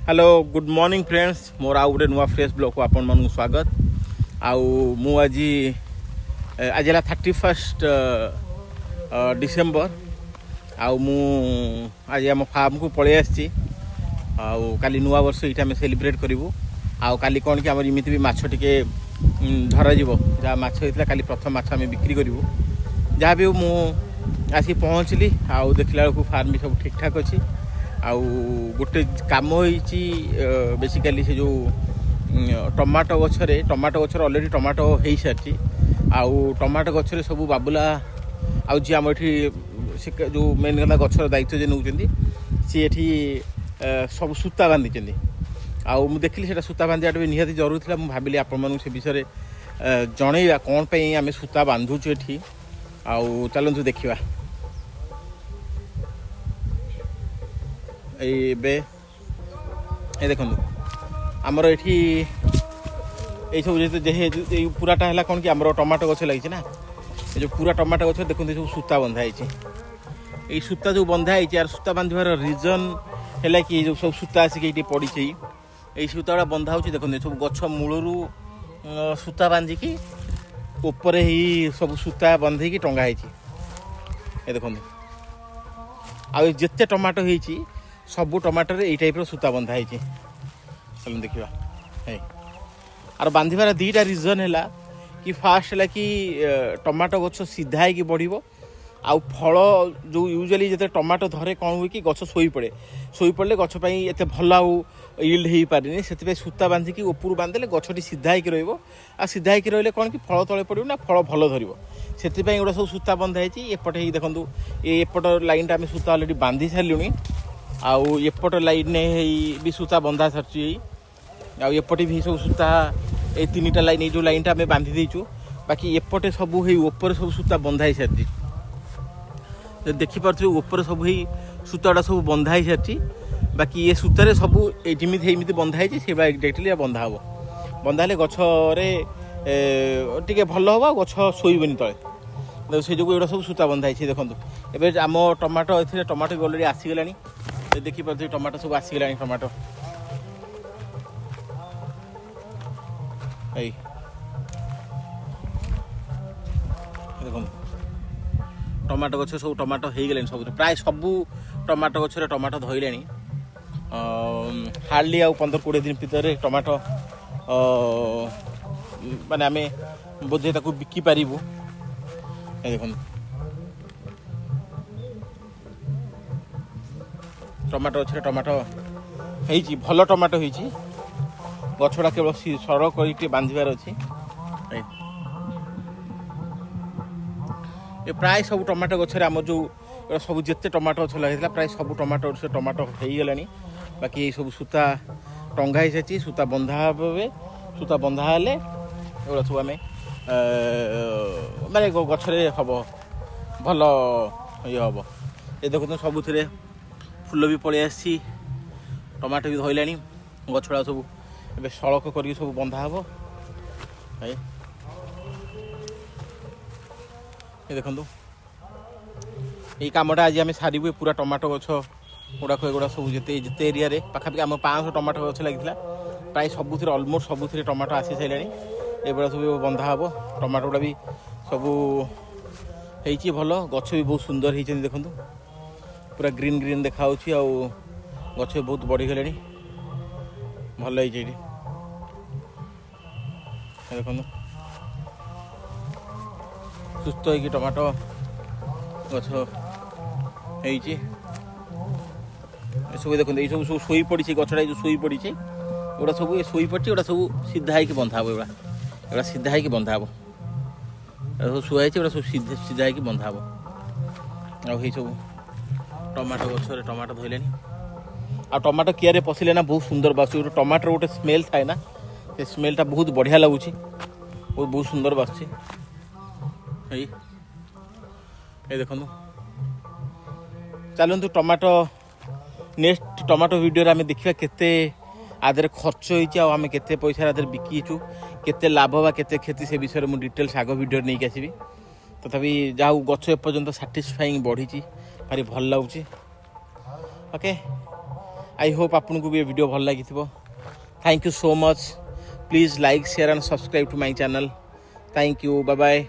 Hello good morning friends मोर आउ गोटे नुआ फ्रेश ब्लॉग को आपण मानू स्वागत आउ मु आज आज है 31 डिसेम्बर आउ मु आज आम फार्म को पलि आसी आउ काली नुआ वर्ष ये आम सेलिब्रेट करूँ आउ काली कौन कि आम इमित भी माछ टिके धर जहाँ माछ होता काली प्रथम माछ आम बिक्री करूँ जहाँ भी मु आसी पहुँचली आउ देखला बेलू फार्म भी सब ठीक ठाक अच्छी आउ गोटे काम होइची बेसिकली से जो टमाटो गछरे ऑलरेडी टमाटो हो सारी आउ टमाटो गछरे सब बाबुला आउ जी आम ये जो मेन गला गछर दायित्व जे नौकरी सी एठी सब सूता बांधी आउ मु देखली सेटा सूता बांधिया भी निहाती जरूरी था मुझे भाविली आपण से विषय जनइबा कौन पे आम सूता बांधुचु एठी आउ चलतु देखा ये देखो आमर ये सब जे पूराटा है कौन कि आम टमाटो गछ लगी ना ये जो पूरा टमाटो गछ देखते सब सूता बंधाई ये सूता जो बंधाई यार सूता बांधार रिजन है कि जो सब सूता आसिक ये पड़ी ये सूता गुड़ा बंधा हो देखते सब गछ मूलरू सूता बांधिकी ऊपर ही सब सूता बंधेकी टंगाई ये देखो आ जिते टमाटो होती सबू टमाटर ये टाइप सूता बंधा है चलो देखा है आर बांधार दीटा रिजन है कि फास्ट है कि टमाटो गछ सीधा है बढ़ आउ फल जो यूजुअली जो टमाटो धरे कौन हुए कि गछ शोई पड़े गछ एत भल इल्ड हो पारे से सूता बांधिकी ऊपर बांधे गछटी सीधा हो सीधा हो रही कौन कि फल तले पड़ो ना फल भल धर से गोटा सब सूता बंधा है एपटे देखो एपट लाइनटा आम सूता अलरेडी बांधि सारे आउ एपट लाइन भी सूता बंधा सारी आउपटे भी सब सूता ये तीन टा लाइन जो लाइन आम बांधि देचु बाकी एपटे सब ऊपर सब सूता बंधा ही सारी देखिपे ऊपर सब सूताटा सब बंधा ही सारी बाकी ये सूतार सब एमती बंधा है से एक्जाक्टली बंधा हम बंधा हेल्ले गछरे टे भल हम गछ शोबनी तले से जो एटा सब सूता बंधा है देखो एवं आम टमाटो ए टमाटो अलरेडी आसीगला देखिपे टमाटो सब आसीगला टमाटो देखो टमाटो गछ सब टमाटो हो गले सब प्राय सबू टमाटो गछरे टमाटो धरले हार्डली आउ 15-20 दिन भितर टमाटो माने आमे बोधे ताकू बिकी पारिबु देखो टमाटो गछरे टमाटो होइची भल टमाटो होइची गछड़ा केवल सरल कर बांधार अच्छी ये प्राय सब टमाटो गछरे आम जो सब जिते टमाटो गछ लगे प्राय सब टमाटो से टमाटो हो गला बाकी सब सूता टंगाई सारी सूता बंधा सूता बंधा हेले एगुड़ा सब आम माने गछरे हम भल ये हम ये देखो सबुथ फुल भी पलि आसी टमाटो भी धरला गछड़ा सब ए सड़क कर सब बंधा हम ये देखो ये कमटा आज आम सारू पूरा टमाटो गछ गुड़ाक एगुड़ा सब जिते जिते एरिया पाखापाखि आम 500 टमाटो गछ लगी प्राय सबुथ अलमोस्ट सबुथ टमाटो आसी सारे एगुड़ा सब बंधा हम टमाटो गुड़ा भी सब हो भल गछ भी बहुत सुंदर होती देखो पूरा ग्रीन ग्रीन देखा गछ बहुत बढ़ीगले भल ये देखो सुस्थ हो टमाटो गछ सब देखते ये सब शोई पड़ी गछटा जो शोई पड़ी एगुड़ा सब शोई पड़ी एगुड़ा सब सीधा हो बंधा हम एगुड़ा सीधा हो बंधा हम सब शुआई एगुड़ा सब सीधा हो बंधा हम आई सब टमाटो गछरे टमाटो धरले आ टमाटो कियारे पशिले ना बहुत सुंदर बास टमाटर गोटे स्मेल थाए ना से स्मेलटा बहुत बढ़िया लगुच बहुत सुंदर बास देखो चलतु टमाटो नेक्स्ट टमाटो वीडियो आम देखा केते आदर खर्च होमें केते पैसा आदर बिकीचु केते लाभ बा केते क्षति से विषय में डिटेल्स आग वीडियो नहीं आसबि तथापि जहाँ गछ एपर्यंत साटिस्फाइंग बढ़ी भारी भल लगुच ओके आई होप आपन को भी ये वीडियो भल लगी thank you so much please like share and subscribe to my channel thank you bye bye.